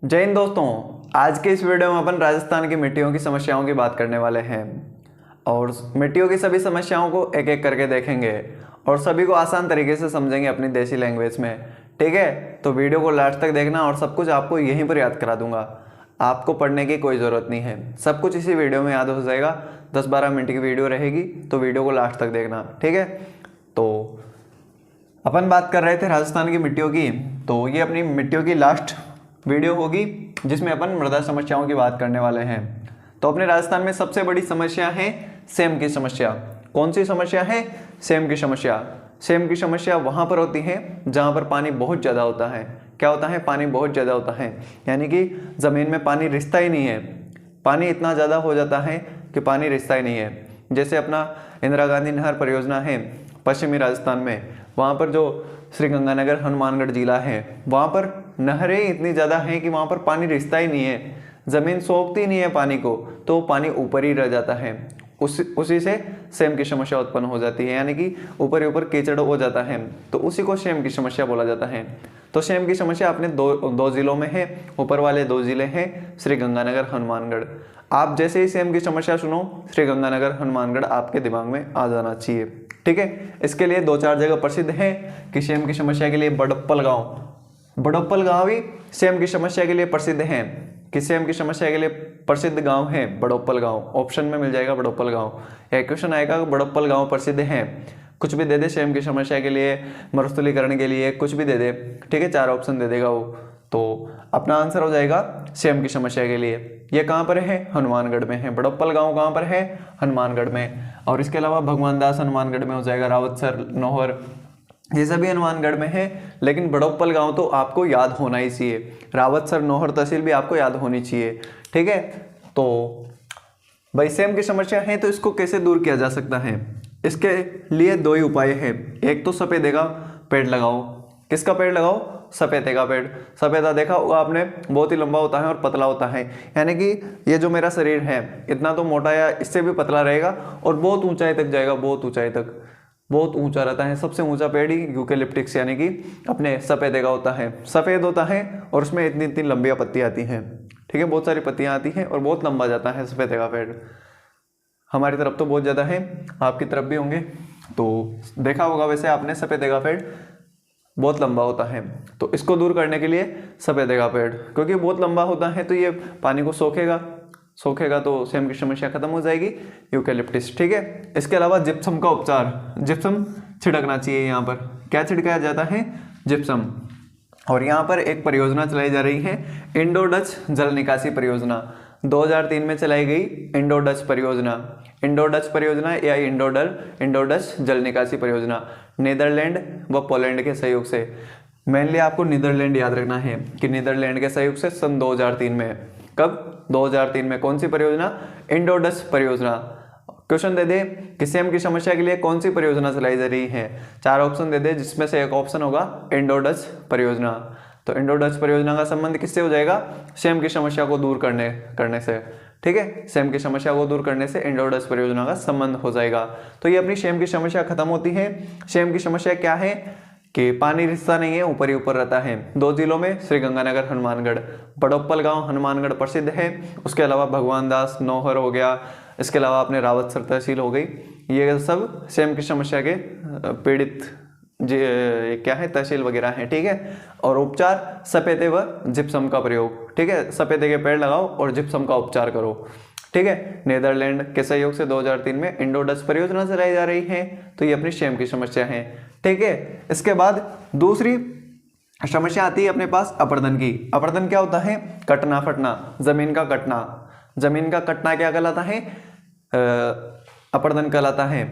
जय हिंद दोस्तों। आज के इस वीडियो में अपन राजस्थान की मिट्टियों की समस्याओं की बात करने वाले हैं और मिट्टियों की सभी समस्याओं को एक एक करके देखेंगे और सभी को आसान तरीके से समझेंगे अपनी देसी लैंग्वेज में। ठीक है, तो वीडियो को लास्ट तक देखना और सब कुछ आपको यहीं पर याद करा दूंगा। आपको पढ़ने की कोई ज़रूरत नहीं है, सब कुछ इसी वीडियो में याद हो जाएगा। 10-12 मिनट की वीडियो रहेगी, तो वीडियो को लास्ट तक देखना। ठीक है, तो अपन बात कर रहे थे राजस्थान की मिट्टियों की, तो ये अपनी मिट्टियों की लास्ट वीडियो होगी जिसमें अपन मृदा समस्याओं की बात करने वाले हैं। तो अपने राजस्थान में सबसे बड़ी समस्या है सेम की समस्या। कौन सी समस्या है? सेम की समस्या। सेम की समस्या वहाँ पर होती है जहाँ पर पानी बहुत ज़्यादा होता है। क्या होता है? पानी बहुत ज़्यादा होता है, यानी कि ज़मीन में पानी रिसता ही नहीं है। पानी इतना ज़्यादा हो जाता है कि पानी रिसता ही नहीं है। जैसे अपना इंदिरा गांधी नहर परियोजना है पश्चिमी राजस्थान में, वहाँ पर जो श्रीगंगानगर हनुमानगढ़ जिला है, वहाँ पर नहरें इतनी ज़्यादा हैं कि वहाँ पर पानी रिसता ही नहीं है, ज़मीन सोखती नहीं है पानी को, तो पानी ऊपर ही रह जाता है। उसी से सेम की समस्या उत्पन्न हो जाती है, यानी कि ऊपर ही ऊपर कीचड़ हो जाता है, तो उसी को सेम की समस्या बोला जाता है। तो सेम की समस्या अपने दो जिलों में है। ऊपर वाले 2 जिले हैं श्रीगंगानगर हनुमानगढ़। आप जैसे ही सेम की समस्या सुनो, श्रीगंगानगर हनुमानगढ़ आपके दिमाग में आ जाना चाहिए। ठीक है, इसके लिए 2-4 जगह प्रसिद्ध है कि सेम की समस्या के लिए बड़प्पल गांव ही सेम की समस्या के लिए प्रसिद्ध है। कि सेम की समस्या के लिए प्रसिद्ध गांव है बड़प्पल गांव। ऑप्शन में मिल जाएगा बड़प्पल गांव। एक क्वेश्चन आएगा बड़प्पल गांव प्रसिद्ध है, कुछ भी दे दे सेम की समस्या के लिए, मरुस्थलीकरण के लिए, कुछ भी दे दे। ठीक है, 4 ऑप्शन दे देगा वो, तो अपना आंसर हो जाएगा सेम की समस्या के लिए। ये कहाँ पर है? हनुमानगढ़ में है। बड़प्पल गांव कहाँ पर है? हनुमानगढ़ में। और इसके अलावा भगवान दास हनुमानगढ़ में हो जाएगा, रावतसर, नौहर, ये सभी हनुमानगढ़ में है। लेकिन बड़प्पल गांव तो आपको याद होना ही चाहिए। रावतसर, नौहर तहसील भी आपको याद होनी चाहिए। ठीक है, तो भाई सेम की समस्या है, तो इसको कैसे दूर किया जा सकता है? इसके लिए 2 ही उपाय हैं। एक तो सफेदे का पेड़ लगाओ। किसका पेड़ लगाओ? सफेदे का पेड़। सफेदा देखा होगा आपने, बहुत ही लंबा होता है और पतला होता है, यानी कि ये जो मेरा शरीर है इतना तो मोटा या इससे भी पतला रहेगा और बहुत ऊंचाई तक जाएगा, बहुत ऊंचाई तक, बहुत ऊंचा रहता है। सबसे ऊंचा पेड़ ही यूकेलिप्टिक्स यानी कि अपने सफेदे का होता है। सफ़ेद होता है और उसमें इतनी इतनी लंबियाँ पत्तियाँ आती हैं। ठीक है, बहुत सारी पत्तियाँ आती हैं और बहुत लंबा जाता है सफेदे का पेड़। हमारी तरफ तो बहुत ज़्यादा है, आपकी तरफ भी होंगे, तो देखा होगा वैसे आपने सफेदे का पेड़ बहुत लंबा होता है। तो इसको दूर करने के लिए सफेदे का पेड़, क्योंकि बहुत लंबा होता है तो ये पानी को सोखेगा तो सेम की समस्या खत्म हो जाएगी, यूकेलिप्टिस। ठीक है, इसके अलावा जिप्सम का उपचार। जिप्सम छिड़कना चाहिए। यहाँ पर क्या छिड़काया जाता है? जिप्सम। और यहाँ पर एक परियोजना चलाई जा रही है, इंडो डच जल निकासी परियोजना। 2003 में चलाई गई इंडो डच परियोजना या इंडो डच जल निकासी परियोजना, नीदरलैंड व पोलैंड के सहयोग से। मेनली आपको नीदरलैंड याद रखना है कि नीदरलैंड के सहयोग से सन 2003 में। कब? 2003 में। कौन सी परियोजना? इंडो डच परियोजना। क्वेश्चन दे दे कि सेम की समस्या के लिए कौन सी परियोजना चलाई जा रही है? 4 ऑप्शन दे दे, जिसमें से एक ऑप्शन होगा इंडो डच परियोजना। तो इंडो डच परियोजना का संबंध किससे हो जाएगा? सेम की समस्या को दूर करने से। ठीक है, सेम की समस्या को दूर करने से इंडो डच परियोजना का संबंध हो जाएगा। तो ये अपनी सेम की समस्या खत्म होती है। सेम की समस्या क्या है कि पानी रिसता नहीं है, ऊपर ही ऊपर रहता है। 2 जिलों में श्रीगंगानगर हनुमानगढ़। बड़प्पल गांव हनुमानगढ़ प्रसिद्ध है। उसके अलावा भगवान दास, नौहर हो गया, इसके अलावा अपने रावतसर तहसील हो गई, ये सब सेम की समस्या के पीड़ित क्या है, तहसील वगैरह है। ठीक है, और उपचार सफेदे व जिप्सम का प्रयोग। ठीक है, सफेदे के पेड़ लगाओ और जिप्सम का उपचार करो। ठीक है, नीदरलैंड के सहयोग से 2003 में इंडो डच परियोजना चलाई जा रही है। तो ये अपनी सेम की समस्या है। ठीक है, इसके बाद दूसरी समस्या आती है अपने पास अपर्दन की। अपर्दन क्या होता है? कटना फटना, जमीन का कटना। जमीन का कटना क्या कहलाता है? अपर्दन कहलाता है।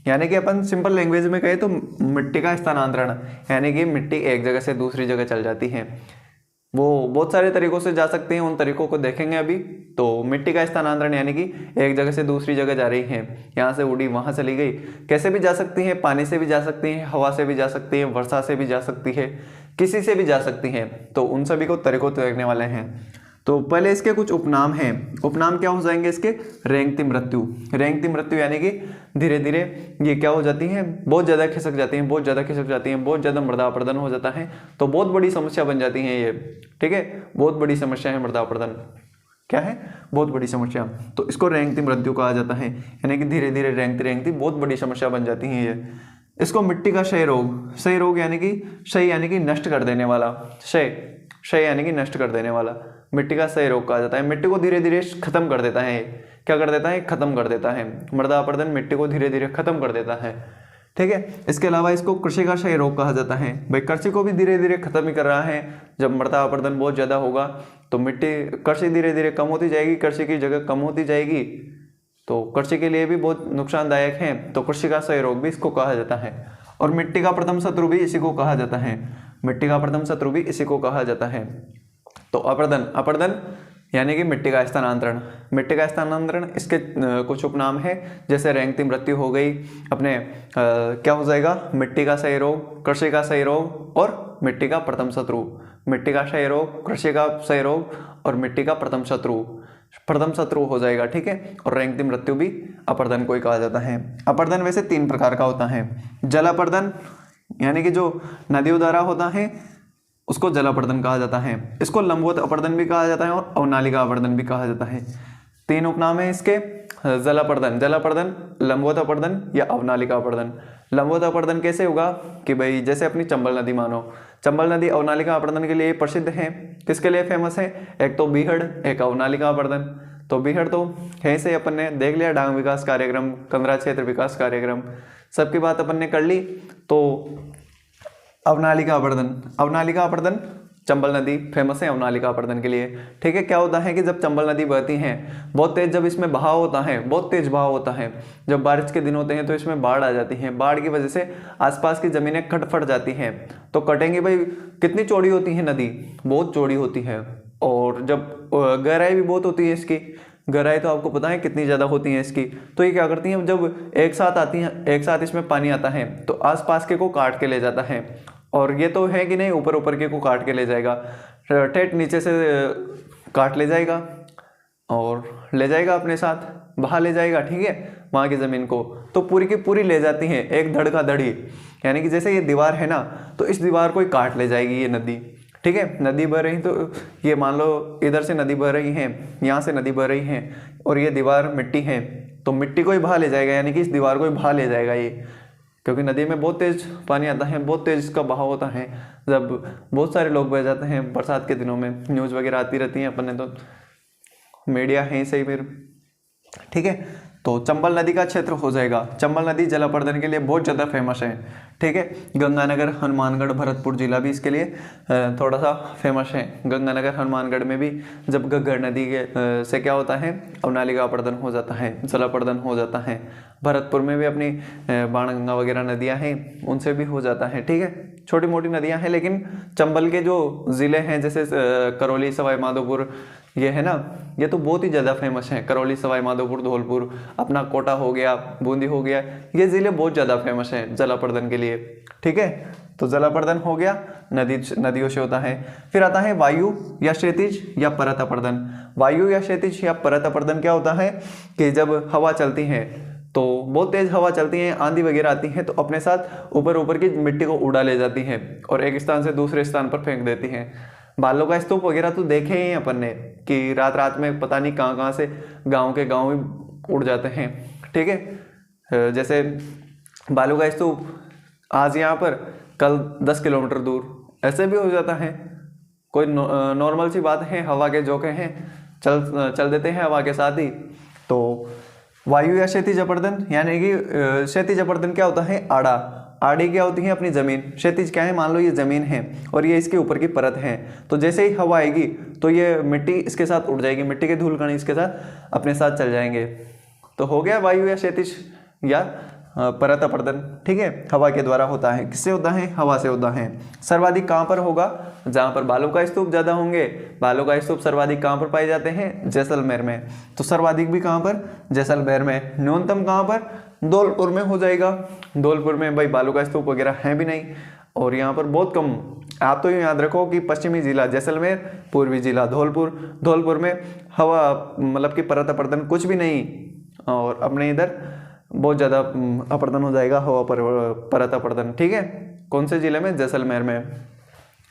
यानी कि अपन सिंपल लैंग्वेज में कहें तो मिट्टी का स्थानांतरण, यानी कि मिट्टी एक जगह से दूसरी जगह चल जाती है। वो बहुत सारे तरीकों से जा सकते हैं, उन तरीकों को देखेंगे अभी। तो मिट्टी का स्थानांतरण यानी कि एक जगह से दूसरी जगह जा रही है, यहाँ से उड़ी वहाँ चली गई। कैसे भी जा सकती है? पानी से भी जा सकती है, हवा से भी जा सकती है, वर्षा से भी जा सकती है, किसी से भी जा सकती है। तो उन सभी को तरीकों देखने वाले हैं। तो पहले इसके कुछ उपनाम हैं। उपनाम क्या हो जाएंगे इसके? रेंगती मृत्यु। रेंगती मृत्यु यानी कि धीरे धीरे ये क्या हो जाती हैं, बहुत ज़्यादा खिसक जाती हैं, बहुत ज़्यादा खिसक जाती हैं, बहुत ज़्यादा मृदापर्दन हो जाता है, तो बहुत बड़ी समस्या बन जाती है ये। ठीक है, बहुत बड़ी समस्या है मृदापर्दन। क्या है? बहुत बड़ी समस्या। तो इसको रेंगती मृत्यु कहा जाता है, यानी कि धीरे धीरे रेंगती रेंगती बहुत बड़ी समस्या बन जाती है ये। इसको मिट्टी का क्षय रोग, क्षय रोग यानी कि क्षय यानी कि नष्ट कर देने वाला, क्षय यानी कि नष्ट कर देने वाला, मिट्टी का क्षय रोग कहा जाता है। मिट्टी को धीरे धीरे खत्म कर देता है। क्या कर देता है? खत्म कर देता है। मृदापर्दन मिट्टी को धीरे धीरे खत्म कर देता है। ठीक है, इसके अलावा इसको कृषि का क्षय रोग कहा जाता है। भाई कृषि को भी धीरे धीरे खत्म ही कर रहा है। जब मृदापर्दन बहुत ज़्यादा होगा तो मिट्टी, कृषि धीरे धीरे कम होती जाएगी, कृषि की जगह कम होती जाएगी, तो कृषि के लिए भी बहुत नुकसानदायक है। तो कृषि का क्षय रोग भी इसको कहा जाता है। और मिट्टी का प्रथम शत्रु भी इसी को कहा जाता है। मिट्टी का प्रथम शत्रु भी इसी को कहा जाता है। तो अपरदन, अपरदन यानी कि मिट्टी का स्थानांतरण। मिट्टी का स्थानांतरण, इसके कुछ उपनाम है, जैसे रेंगती मृत्यु हो गई, अपने क्या हो जाएगा? मिट्टी का क्षय रोग, कृषि का क्षय रोग और मिट्टी का प्रथम शत्रु। मिट्टी का क्षय रोग, कृषि का क्षय रोग और मिट्टी का प्रथम शत्रु, प्रथम शत्रु हो जाएगा। ठीक है, और रेंगती मृत्यु भी अपरदन को ही कहा जाता है। अपरदन वैसे 3 प्रकार का होता है। जलापर्दन यानी कि जो नदियों द्वारा होता है उसको जलापर्दन कहा जाता है। इसको लंबवत अपर्दन भी कहा जाता है और अवनालिका अपर्दन भी कहा जाता है। 3 उपनाम है इसके, जलापर्दन, जलापर्दन, लंबवत अपर्दन या अवनालिका अपर्दन। लंबवत अपर्दन कैसे होगा कि भाई जैसे अपनी चंबल नदी मानो, चंबल नदी अवनालिका अपर्दन के लिए प्रसिद्ध है। किसके लिए फेमस है? एक तो बीहड़, एक अवनालिका अपर्दन। तो बीहड़ तो है से अपन ने देख लिया, डांग विकास कार्यक्रम, कंदरा क्षेत्र विकास कार्यक्रम, सबकी बात अपन ने कर ली। तो अवनालिका अपर्दन, अवनालिका अपर्दन चंबल नदी फेमस है अवनालिका अपर्दन के लिए। ठीक है, क्या होता है कि जब चंबल नदी बहती है बहुत तेज, जब इसमें बहाव होता है, बहुत तेज बहाव होता है, जब बारिश के दिन होते हैं तो इसमें बाढ़ आ जाती है। बाढ़ की वजह से आसपास की जमीनें कट फट जाती हैं। तो कटेंगे भाई, कितनी चौड़ी होती है नदी? बहुत चौड़ी होती है। और जब गहराई भी बहुत होती है इसकी, गहराई तो आपको पता है कितनी ज़्यादा होती है इसकी। तो ये क्या करती हैं, जब एक साथ आती हैं, एक साथ इसमें पानी आता है तो आसपास के को काट के ले जाता है। और ये तो है कि नहीं, ऊपर ऊपर के को काट के ले जाएगा, ठेठ नीचे से काट ले जाएगा और ले जाएगा अपने साथ, बहा ले जाएगा। ठीक है, वहाँ की ज़मीन को तो पूरी की पूरी ले जाती हैं, एक धड़ का धड़ी। यानी कि जैसे ये दीवार है ना, तो इस दीवार को ही काट ले जाएगी ये नदी। ठीक है, नदी बह रही, तो ये मान लो इधर से नदी बह रही है, यहाँ से नदी बह रही है, और ये दीवार मिट्टी है, तो मिट्टी को ही बहा ले जाएगा, यानी कि इस दीवार को ही बहा ले जाएगा ये। क्योंकि नदी में बहुत तेज पानी आता है, बहुत तेज इसका बहाव होता है। जब बहुत सारे लोग बह जाते हैं बरसात के दिनों में, न्यूज़ वगैरह आती रहती हैं, अपन ने तो मीडिया है ही सही फिर। ठीक है, तो चंबल नदी का क्षेत्र हो जाएगा। चंबल नदी जलापर्दन के लिए बहुत ज़्यादा फेमस है। ठीक है, गंगानगर, हनुमानगढ़, भरतपुर जिला भी इसके लिए थोड़ा सा फेमस है। गंगानगर, हनुमानगढ़ में भी जब घग्गर नदी के से क्या होता है, अवनालिका अपर्दन हो जाता है, जलापर्दन हो जाता है। भरतपुर में भी अपनी बाणगंगा वगैरह नदियाँ हैं, उनसे भी हो जाता है। ठीक है, छोटी मोटी नदियाँ हैं, लेकिन चंबल के जो ज़िले हैं जैसे करौली, सवाई माधोपुर, ये है ना, ये तो बहुत ही ज़्यादा फेमस हैं। करौली, सवाई माधोपुर, धौलपुर, अपना कोटा हो गया, बूंदी हो गया, ये ज़िले बहुत ज़्यादा फेमस हैं जलापर्दन के लिए। ठीक है, तो जलापर्दन हो गया, नदियों से होता है। फिर आता है वायु या क्षैतिज या परत अपर्दन। वायु या क्षैतिज या परत अपर्दन क्या होता है कि जब हवा चलती है, तो बहुत तेज हवा चलती है, आंधी वगैरह आती है, तो अपने साथ ऊपर ऊपर की मिट्टी को उड़ा ले जाती है और एक स्थान से दूसरे स्थान पर फेंक देती है। बालों का स्तूप वगैरह तो देखे ही अपन ने कि रात रात में पता नहीं कहाँ कहाँ से गांव के गांव ही उड़ जाते हैं। ठीक है, जैसे बालू का स्तूप आज यहाँ पर, कल 10 किलोमीटर दूर, ऐसे भी हो जाता है। कोई नॉर्मल सी बात है, हवा के झोंके हैं, चल देते हैं हवा के साथ ही। तो वायु या क्षैतिज अपर्दन, यानी कि क्षैतिज अपर्दन क्या होता है, आड़ा, आड़ी क्या होती है, अपनी ज़मीन। क्षैतिज क्या है, मान लो ये ज़मीन है और ये इसके ऊपर की परत है, तो जैसे ही हवा आएगी तो ये मिट्टी इसके साथ उड़ जाएगी, मिट्टी के धूल कण इसके साथ अपने साथ चल जाएंगे। तो हो गया वायु या क्षैतिज या परत अपर्दन। ठीक है, हवा के द्वारा होता है। किससे होता है, हवा से होता है। सर्वाधिक कहाँ पर होगा, जहाँ पर बालू का स्तूप ज़्यादा होंगे। बालू का स्तूप सर्वाधिक कहाँ पर पाए जाते हैं, जैसलमेर में। तो सर्वाधिक भी कहाँ पर, जैसलमेर में। न्यूनतम कहाँ पर, धौलपुर में हो जाएगा। धौलपुर में भाई बालू का स्तूप वगैरह है भी नहीं, और यहाँ पर बहुत कम आप तो यूँ याद रखो कि पश्चिमी जिला जैसलमेर, पूर्वी जिला धौलपुर, धौलपुर में हवा मतलब कि परत अपर्दन कुछ भी नहीं, और अपने इधर बहुत ज़्यादा अपर्दन हो जाएगा, हवा परत अपर्दन। ठीक है, कौन से जिले में? जैसलमेर में।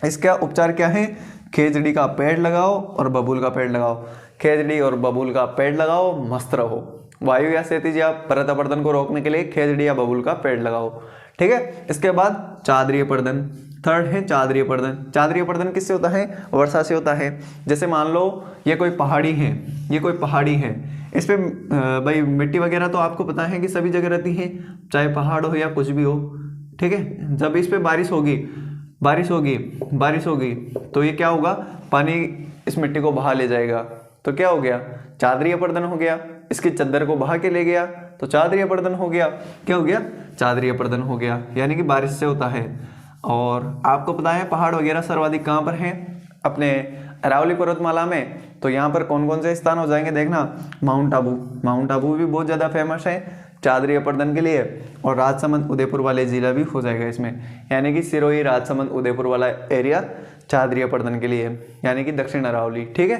इसका उपचार क्या है? खेजड़ी का पेड़ लगाओ और बबूल का पेड़ लगाओ। खेजड़ी और बबूल का पेड़ लगाओ, मस्त रहो। वायु या क्षैतिज या परत अपर्दन को रोकने के लिए खेजड़ी या बबूल का पेड़ लगाओ। ठीक है, इसके बाद चादरीय पर्दन, थर्ड है चादरीय पर्दन। चादरीय पर्दन किससे होता है? वर्षा से होता है। जैसे मान लो ये कोई पहाड़ी है, ये कोई पहाड़ी है, इस पे भाई मिट्टी वगैरह तो आपको पता है कि सभी जगह रहती है, चाहे पहाड़ हो या कुछ भी हो। ठीक है, जब इस पे बारिश होगी, बारिश होगी, बारिश होगी, तो ये क्या होगा? पानी इस मिट्टी को बहा ले जाएगा, तो क्या हो गया? चादरीय पर्दन हो गया। इसकी चद्दर को बहा के ले गया तो चादरीय पर्दन हो गया। क्या हो गया? चादरीय पर्दन हो गया, यानी कि बारिश से होता है। और आपको पता है पहाड़ वगैरह सर्वाधिक कहाँ पर हैं? अपने अरावली पर्वतमाला में। तो यहाँ पर कौन कौन से स्थान हो जाएंगे देखना? माउंट आबू, माउंट आबू भी बहुत ज़्यादा फेमस है चादरीय पर्दन के लिए, और राजसमंद उदयपुर वाले जिला भी हो जाएगा इसमें, यानी कि सिरोही, राजसमंद, उदयपुर वाला एरिया चादरीय पर्दन के लिए, यानी कि दक्षिण अरावली। ठीक है,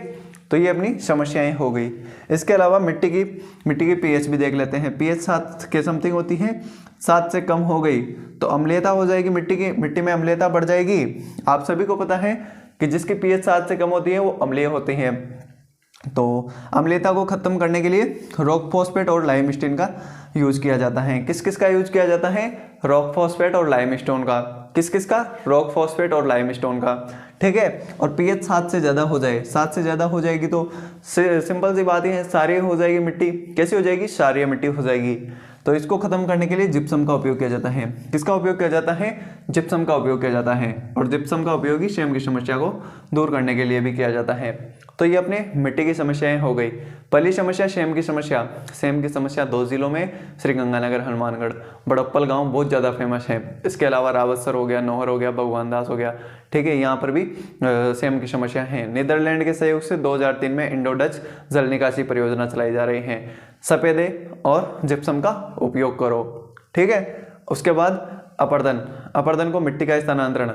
तो ये अपनी समस्याएं हो गई। इसके अलावा मिट्टी की पीएच भी देख लेते हैं। पीएच 7 के समथिंग होती है, 7 से कम हो गई तो अम्लीयता हो जाएगी, मिट्टी में अम्लीयता बढ़ जाएगी। आप सभी को पता है कि जिसकी पीएच 7 से कम होती है वो अम्लीय होती है। तो अम्लीयता को खत्म करने के लिए रॉक फॉस्फेट और लाइमस्टोन का यूज किया जाता है। किस किस का यूज किया जाता है? रॉक फॉस्फेट और लाइमस्टोन का। किस किस का? रॉक फॉस्फेट और लाइमस्टोन का। ठीक है, और पीएच 7 से ज़्यादा हो जाए, 7 से ज़्यादा हो जाएगी तो सिंपल सी बात है, क्षारीय हो जाएगी मिट्टी। कैसी हो जाएगी? क्षारीय मिट्टी हो जाएगी। तो इसको खत्म करने के लिए जिप्सम का उपयोग किया जाता है। किसका उपयोग किया जाता है? जिप्सम का उपयोग किया जाता है। और जिप्सम का उपयोग ही शेम की समस्या को दूर करने के लिए भी किया जाता है। तो ये अपने मिट्टी की समस्याएं हो गई। पहली समस्या शेम की समस्या। शेम की समस्या 2 जिलों में, श्रीगंगानगर, हनुमानगढ़। बड़प्पल गांव बहुत ज़्यादा फेमस है। इसके अलावा रावतसर हो गया, नौहर हो गया, भगवान दास हो गया। ठीक है, यहाँ पर भी शेम की समस्या है। नीदरलैंड के सहयोग से 2003 में इंडो डच जल निकासी परियोजना चलाई जा रही है। सफेदे और जिप्सम का उपयोग करो। ठीक है, उसके बाद अपर्दन। अपर्दन को मिट्टी का स्थानांतरण,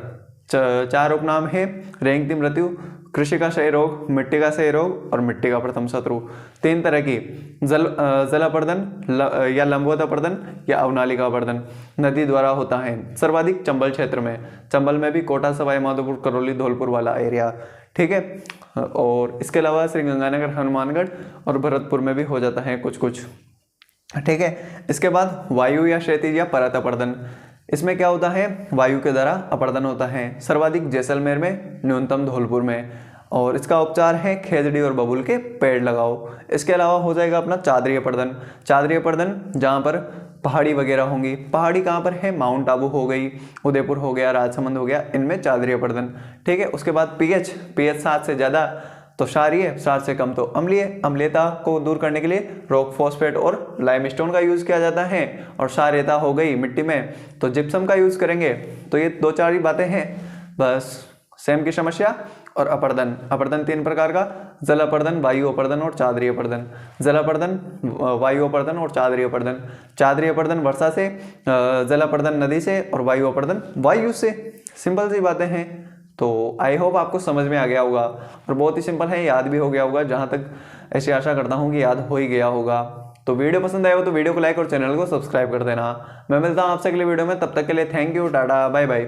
4 उपनाम है: रेंगती मृत्यु, कृषि का क्षय रोग, मिट्टी का क्षय रोग और मिट्टी का प्रथम शत्रु। 3 तरह की जल अपर्दन या लंबवत अपर्दन या अवनालिका अपर्दन नदी द्वारा होता है। सर्वाधिक चंबल क्षेत्र में, चंबल में भी कोटा, सवाई माधोपुर, करौली, धौलपुर वाला एरिया। ठीक है, और इसके अलावा श्रीगंगानगर, हनुमानगढ़ और भरतपुर में भी हो जाता है कुछ कुछ। ठीक है, इसके बाद वायु या क्षैतिज या परत अपर्दन। इसमें क्या होता है? वायु के द्वारा अपर्दन होता है। सर्वाधिक जैसलमेर में, न्यूनतम धौलपुर में। और इसका उपचार है खेजड़ी और बबूल के पेड़ लगाओ। इसके अलावा हो जाएगा अपना चादरीय पर्दन। चादरीय पर्दन जहाँ पर पहाड़ी वगैरह होंगी। पहाड़ी कहाँ पर है? माउंट आबू हो गई, उदयपुर हो गया, राजसमंद हो गया, इनमें चादरीय पर्दन। ठीक है, उसके बाद पीएच 7 से ज़्यादा तो क्षारीय, 7 से कम तो अम्लीय। अम्लीयता को दूर करने के लिए रॉक फॉस्फेट और लाइमस्टोन का यूज किया जाता है। और क्षारीयता हो गई मिट्टी में तो जिप्सम का यूज करेंगे। तो ये 2-4 ही बातें हैं बस। शेम की समस्या और अपर्दन। अपर्दन 3 प्रकार का: जल अपर्दन, वायु अपर्दन और चादरीय अपर्दन। जल अपर्दन, वायु अपर्दन और चादरीय अपर्दन। चादरीय अपर्दन वर्षा से, जल अपर्दन नदी से और वायु अपर्दन वायु से। सिंपल सी बातें हैं। तो आई होप आपको समझ में आ गया होगा और बहुत ही सिंपल है, याद भी हो गया होगा। जहाँ तक ऐसी आशा करता हूँ कि याद हो ही गया होगा। तो वीडियो पसंद आया हो तो वीडियो को लाइक और चैनल को सब्सक्राइब कर देना। मैं मिलता हूँ आपसे अगले वीडियो में, तब तक के लिए thank you, tata, bye bye.